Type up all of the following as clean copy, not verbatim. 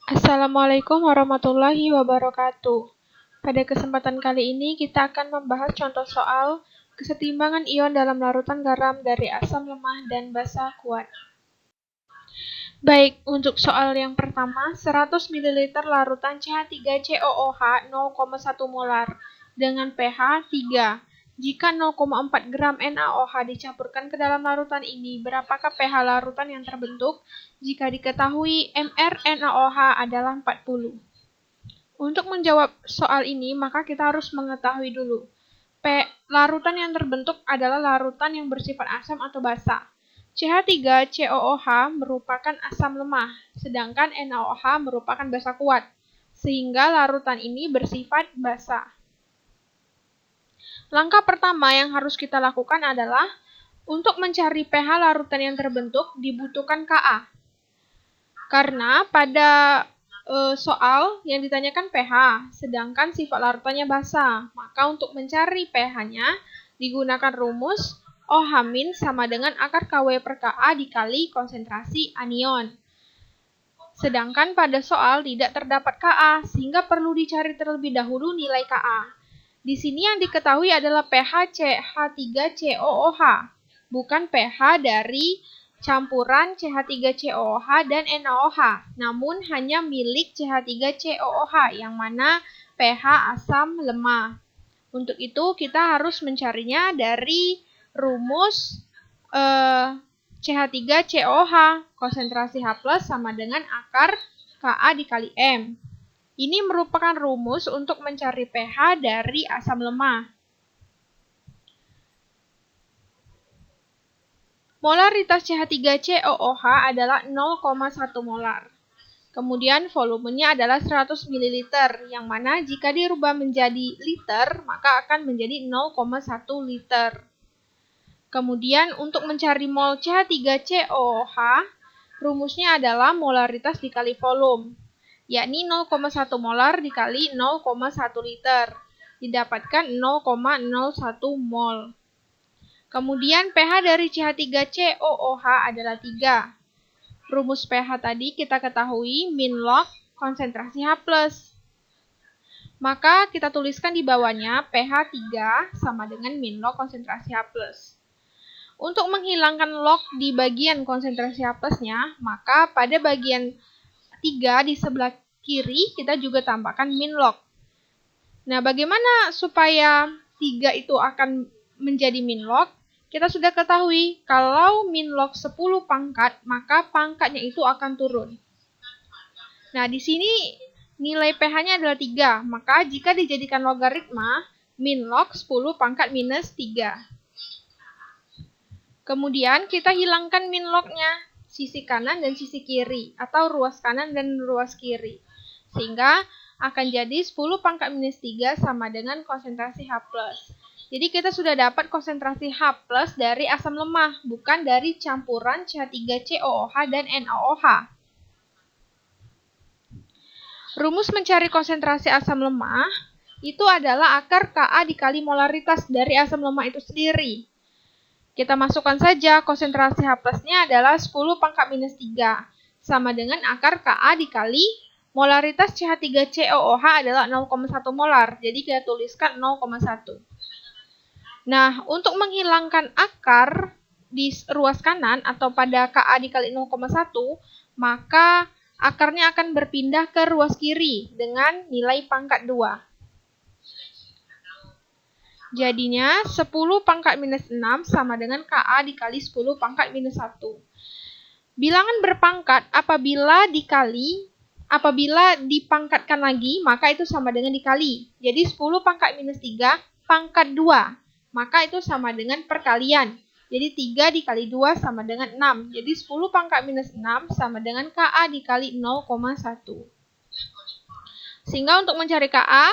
Assalamualaikum warahmatullahi wabarakatuh. Pada kesempatan kali ini kita akan membahas contoh soal kesetimbangan ion dalam larutan garam dari asam lemah dan basa kuat. Baik, untuk soal yang pertama, 100 ml larutan CH3COOH 0,1 molar dengan pH 3. Jika 0,4 gram NaOH dicampurkan ke dalam larutan ini, berapakah pH larutan yang terbentuk? Jika diketahui mRNaOH adalah 40. Untuk menjawab soal ini, maka kita harus mengetahui dulu. Larutan yang terbentuk adalah larutan yang bersifat asam atau basa. CH3COOH merupakan asam lemah, sedangkan NaOH merupakan basa kuat, sehingga larutan ini bersifat basa. Langkah pertama yang harus kita lakukan adalah untuk mencari pH larutan yang terbentuk dibutuhkan Ka. Karena pada soal yang ditanyakan pH, sedangkan sifat larutannya basa, maka untuk mencari pH-nya digunakan rumus OH- sama dengan akar Kw per Ka dikali konsentrasi anion. Sedangkan pada soal tidak terdapat Ka, sehingga perlu dicari terlebih dahulu nilai Ka. Di sini yang diketahui adalah pH CH3COOH, bukan pH dari campuran CH3COOH dan NaOH, namun hanya milik CH3COOH yang mana pH asam lemah. Untuk itu kita harus mencarinya dari rumus CH3COOH, konsentrasi H+ sama dengan akar Ka dikali M. Ini merupakan rumus untuk mencari pH dari asam lemah. Molaritas CH3COOH adalah 0,1 molar. Kemudian volumenya adalah 100 ml, yang mana jika dirubah menjadi liter, maka akan menjadi 0,1 liter. Kemudian untuk mencari mol CH3COOH, rumusnya adalah molaritas dikali volume, yakni 0,1 molar dikali 0,1 liter, didapatkan 0,01 mol. Kemudian pH dari CH3COOH adalah 3. Rumus pH tadi kita ketahui min log konsentrasi H+. Maka kita tuliskan di bawahnya pH 3 sama dengan min log konsentrasi H+. Untuk menghilangkan log di bagian konsentrasi H+-nya, maka pada bagian 3 di sebelah kiri kita juga tambahkan min log. Nah, bagaimana supaya 3 itu akan menjadi min log? Kita sudah ketahui kalau min log 10 pangkat, maka pangkatnya itu akan turun. Nah, di sini nilai pH-nya adalah 3, maka jika dijadikan logaritma, min log 10 pangkat minus 3. Kemudian kita hilangkan min log-nya, sisi kanan dan sisi kiri, atau ruas kanan dan ruas kiri. Sehingga akan jadi 10 pangkat minus 3 sama dengan konsentrasi H+. Jadi kita sudah dapat konsentrasi H+ dari asam lemah, bukan dari campuran CH3COOH dan NaOH. Rumus mencari konsentrasi asam lemah itu adalah akar Ka dikali molaritas dari asam lemah itu sendiri. Kita masukkan saja konsentrasi H+-nya adalah 10 pangkat minus 3, sama dengan akar Ka dikali molaritas CH3COOH adalah 0,1 molar, jadi kita tuliskan 0,1. Nah, untuk menghilangkan akar di ruas kanan atau pada Ka dikali 0,1, maka akarnya akan berpindah ke ruas kiri dengan nilai pangkat 2. Jadinya 10 pangkat minus 6 sama dengan Ka dikali 10 pangkat minus 1. Bilangan berpangkat apabila dipangkatkan lagi, maka itu sama dengan dikali. Jadi 10 pangkat minus 3 pangkat 2, maka itu sama dengan perkalian. Jadi 3 dikali 2 sama dengan 6. Jadi 10 pangkat minus 6 sama dengan Ka dikali 0,1. Sehingga untuk mencari Ka,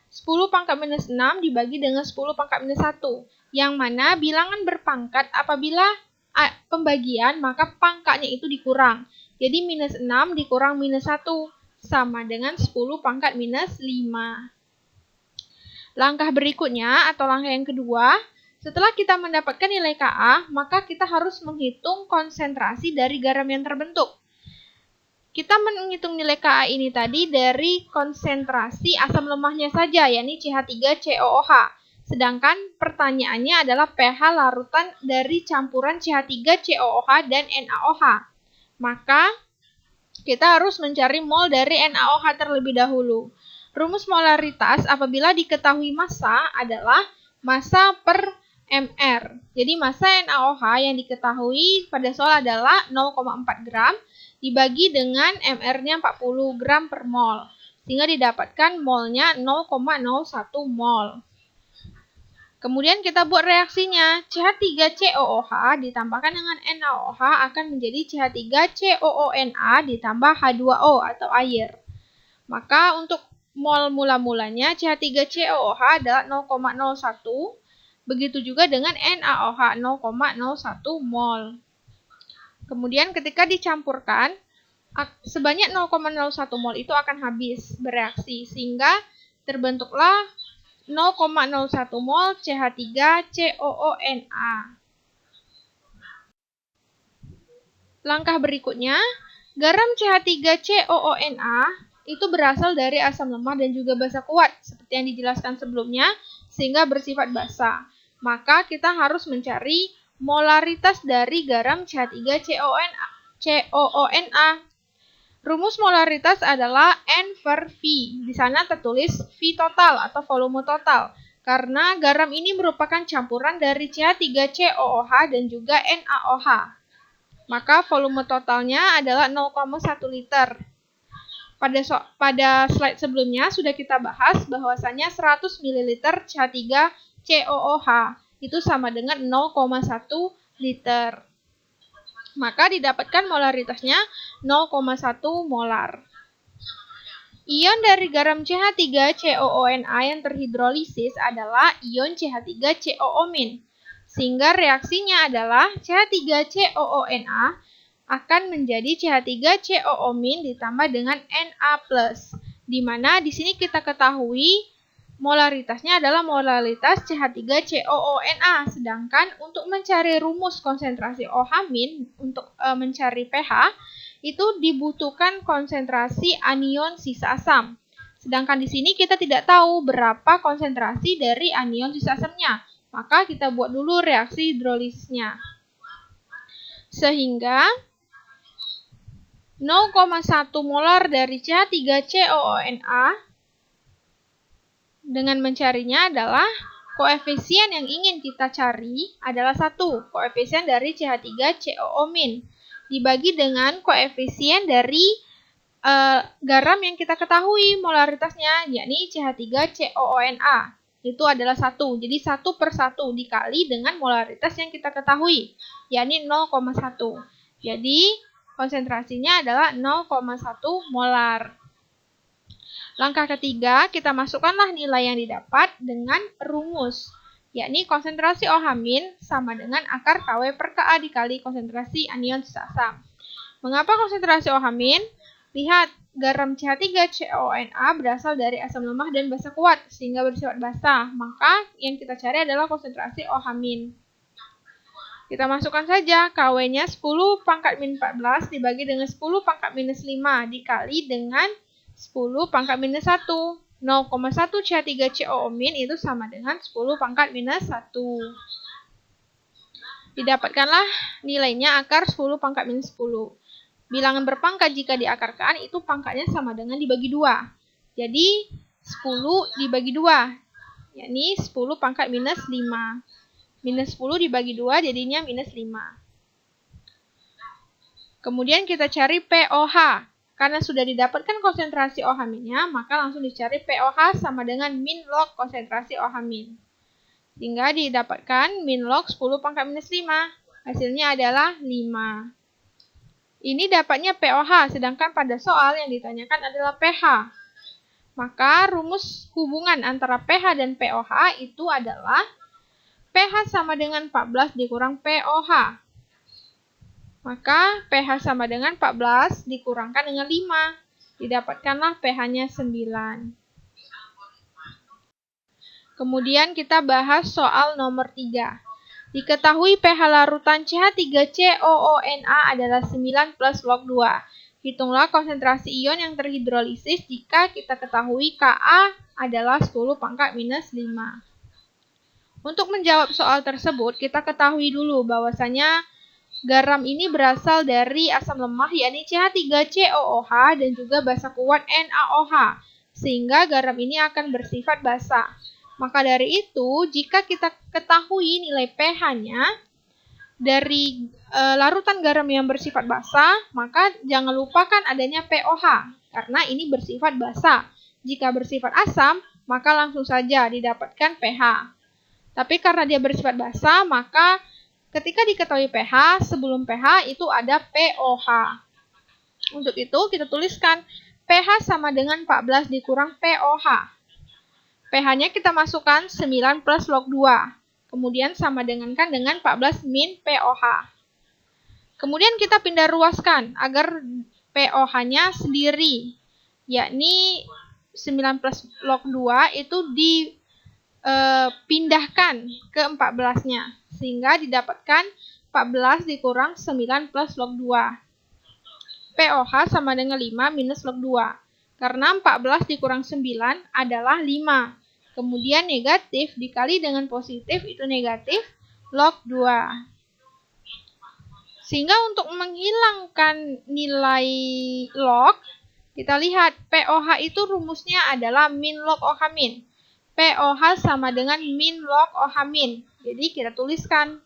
10 pangkat minus 6 dibagi dengan 10 pangkat minus 1. Yang mana bilangan berpangkat apabila pembagian, maka pangkatnya itu dikurang. Jadi minus 6 dikurang minus 1 sama dengan 10 pangkat minus 5. Langkah berikutnya atau langkah yang kedua, setelah kita mendapatkan nilai Ka, maka kita harus menghitung konsentrasi dari garam yang terbentuk. kita menghitung nilai Ka ini tadi dari konsentrasi asam lemahnya saja, yakni CH3COOH. Sedangkan pertanyaannya adalah pH larutan dari campuran CH3COOH dan NaOH. Maka kita harus mencari mol dari NaOH terlebih dahulu. Rumus molaritas apabila diketahui massa adalah massa per mR. Jadi massa NaOH yang diketahui pada soal adalah 0,4 gram dibagi dengan mR-nya 40 gram per mol. Sehingga didapatkan molnya 0,01 mol. Kemudian kita buat reaksinya. CH3COOH ditambahkan dengan NaOH akan menjadi CH3COONa ditambah H2O atau air. Maka untuk mol mula-mulanya CH3COOH adalah 0,01. Begitu juga dengan NaOH 0,01 mol. Kemudian ketika dicampurkan, sebanyak 0,01 mol itu akan habis bereaksi, sehingga terbentuklah 0,01 mol CH3COONa. Langkah berikutnya, garam CH3COONa itu berasal dari asam lemah dan juga basa kuat, seperti yang dijelaskan sebelumnya, sehingga bersifat basa. Maka kita harus mencari molaritas dari garam CH3COONa. Rumus molaritas adalah N per V. Di sana tertulis V total atau volume total. Karena garam ini merupakan campuran dari CH3COOH dan juga NaOH. Maka volume totalnya adalah 0,1 liter. Pada slide sebelumnya sudah kita bahas bahwasanya 100 ml CH3COOH itu sama dengan 0,1 liter. Maka didapatkan molaritasnya 0,1 molar. Ion dari garam CH3COONa yang terhidrolisis adalah ion CH3COO-. Sehingga reaksinya adalah CH3COONa akan menjadi CH3COO- ditambah dengan Na+. Di mana di sini kita ketahui molaritasnya adalah molaritas CH3COONa. Sedangkan untuk mencari rumus konsentrasi OH- untuk mencari pH, itu dibutuhkan konsentrasi anion sisa asam. Sedangkan di sini kita tidak tahu berapa konsentrasi dari anion sisa asamnya. Maka kita buat dulu reaksi hidrolisisnya. Sehingga 0,1 molar dari CH3COONa dengan mencarinya adalah koefisien yang ingin kita cari adalah 1, koefisien dari CH3COO- dibagi dengan koefisien dari garam yang kita ketahui molaritasnya, yakni CH3COONa. Itu adalah 1. Jadi 1 per 1 dikali dengan molaritas yang kita ketahui, yakni 0,1. Jadi konsentrasinya adalah 0,1 molar. Langkah ketiga, kita masukkanlah nilai yang didapat dengan rumus, yakni konsentrasi OH- sama dengan akar Kw per Ka dikali konsentrasi anion sisa asam. Mengapa konsentrasi OH-? Lihat, garam CH3COONa berasal dari asam lemah dan basa kuat, sehingga bersifat basa. Maka yang kita cari adalah konsentrasi OH-. Kita masukkan saja Kw-nya 10 pangkat min 14 dibagi dengan 10 pangkat minus 5 dikali dengan 10 pangkat minus 1. 0,1 CH3COO- itu sama dengan 10 pangkat minus 1. Didapatkanlah nilainya akar 10 pangkat minus 10. Bilangan berpangkat jika diakarkan itu pangkatnya sama dengan dibagi 2. Jadi 10 dibagi 2, yakni 10 pangkat minus 5. Minus 10 dibagi 2 jadinya minus 5. Kemudian kita cari POH. Karena sudah didapatkan konsentrasi OH-nya, maka langsung dicari POH sama dengan min log konsentrasi OH-. Sehingga didapatkan min log 10 pangkat minus 5. Hasilnya adalah 5. Ini dapatnya POH, sedangkan pada soal yang ditanyakan adalah pH. Maka rumus hubungan antara pH dan POH itu adalah pH sama dengan 14 dikurang POH. Maka pH sama dengan 14 dikurangkan dengan 5. Didapatkanlah pH-nya 9. Kemudian kita bahas soal nomor 3. Diketahui pH larutan CH3COONa adalah 9 plus log 2. Hitunglah konsentrasi ion yang terhidrolisis jika kita ketahui Ka adalah 10⁻⁵. Untuk menjawab soal tersebut, kita ketahui dulu bahwasanya garam ini berasal dari asam lemah yakni CH3COOH dan juga basa kuat NaOH, sehingga garam ini akan bersifat basa. Maka dari itu, jika kita ketahui nilai pH-nya dari larutan garam yang bersifat basa, maka jangan lupakan adanya pOH, karena ini bersifat basa. Jika bersifat asam, maka langsung saja didapatkan pH. Tapi karena dia bersifat basa, maka ketika diketahui pH, sebelum pH itu ada pOH. Untuk itu, kita tuliskan pH sama dengan 14 dikurang pOH. pH-nya kita masukkan 9 plus log 2. Kemudian sama dengankan dengan 14 min pOH. Kemudian kita pindah ruaskan agar pOH-nya sendiri, yakni 9 plus log 2 itu dipindahkan ke 14-nya. Sehingga didapatkan 14 dikurang 9 plus log 2. pOH sama dengan 5 minus log 2. Karena 14 dikurang 9 adalah 5. Kemudian negatif dikali dengan positif itu negatif log 2. Sehingga untuk menghilangkan nilai log, kita lihat pOH itu rumusnya adalah min log OH min. pOH sama dengan min log OH min. Jadi kita tuliskan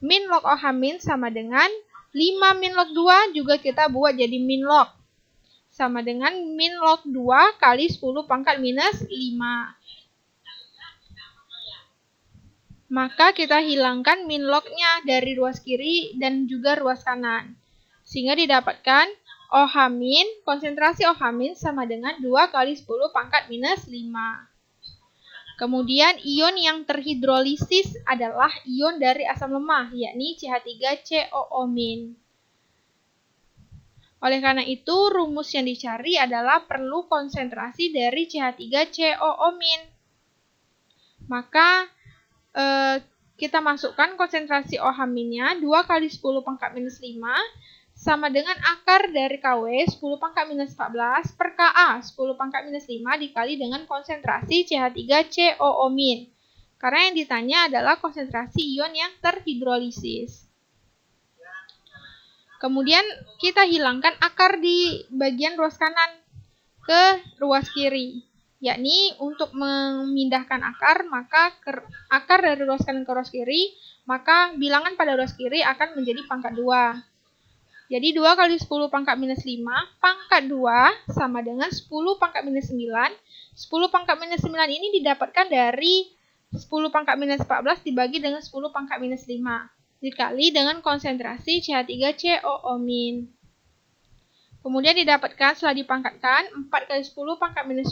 min log OH min sama dengan 5 min log 2 juga kita buat jadi min log. Sama dengan min log 2 kali 10⁻⁵. Maka kita hilangkan min log-nya dari ruas kiri dan juga ruas kanan. Sehingga didapatkan OH min, konsentrasi OH min sama dengan 2 kali 10⁻⁵. Kemudian ion yang terhidrolisis adalah ion dari asam lemah, yakni CH3COO min. Oleh karena itu, rumus yang dicari adalah perlu konsentrasi dari CH3COO min. Maka kita masukkan konsentrasi OH minnya 2 kali 10⁻⁵ sama dengan akar dari Kw 10⁻⁴ per Ka 10⁻⁵ dikali dengan konsentrasi CH3COO min. Karena yang ditanya adalah konsentrasi ion yang terhidrolisis. Kemudian kita hilangkan akar di bagian ruas kanan ke ruas kiri. Yakni untuk memindahkan akar, maka akar dari ruas kanan ke ruas kiri, maka bilangan pada ruas kiri akan menjadi pangkat 2. Jadi 2 kali 10⁻⁵ pangkat 2 sama dengan 10⁻⁹. 10⁻⁹ ini didapatkan dari 10⁻⁴ dibagi dengan 10⁻⁵. Dikali dengan konsentrasi CH3COO min. Kemudian didapatkan setelah dipangkatkan 4 kali 10⁻⁻⁴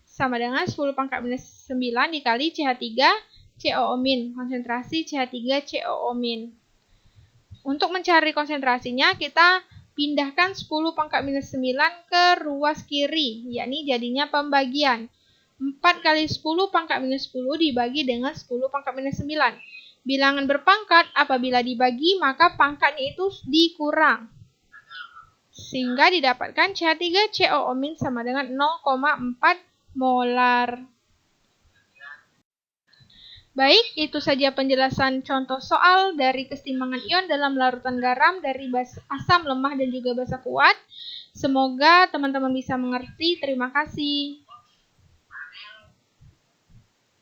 sama dengan 10⁻⁹ dikali CH3COO min, konsentrasi CH3COO min. Untuk mencari konsentrasinya, kita pindahkan 10⁻⁹ ke ruas kiri, yakni jadinya pembagian. 4 kali 10⁻⁴ dibagi dengan 10⁻⁹. Bilangan berpangkat, apabila dibagi, maka pangkatnya itu dikurang. Sehingga didapatkan CH3COO min sama dengan 0,4 molar. Baik, itu saja penjelasan contoh soal dari keseimbangan ion dalam larutan garam dari asam lemah dan juga basa kuat. Semoga teman-teman bisa mengerti. Terima kasih.